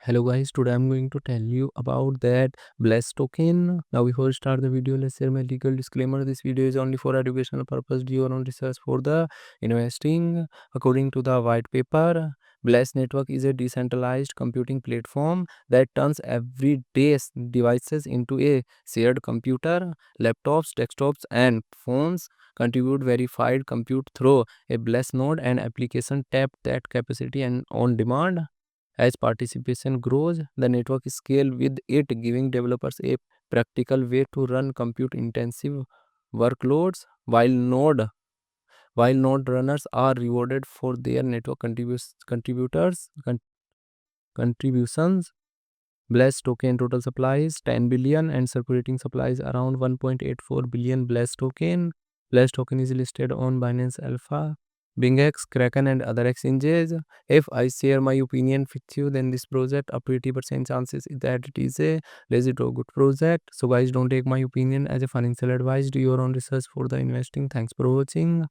Hello guys, today I'm going to tell you about that blessed token. Now before we start the video, let's share my legal disclaimer. This video is only for educational purpose. Do your own research for the investing. According to the white paper, Blast Network is a decentralized computing platform that turns everyday devices into a shared computer. Laptops, desktops, and phones contribute verified compute through a Blast node and application tap that capacity and on demand. As participation grows, the network scale with it, giving developers a practical way to run compute-intensive workloads, while node runners are rewarded for their network contributions. Blast token total supply is 10 billion and circulating supply is around 1.84 billion Blast token. Blast token is listed on Binance Alpha, BingX, Kraken and other exchanges. If I share my opinion with you, then this project a pretty percent chances is that it is a legit or good project. So guys, don't take my opinion as a financial advice. Do your own research for the investing. Thanks for watching.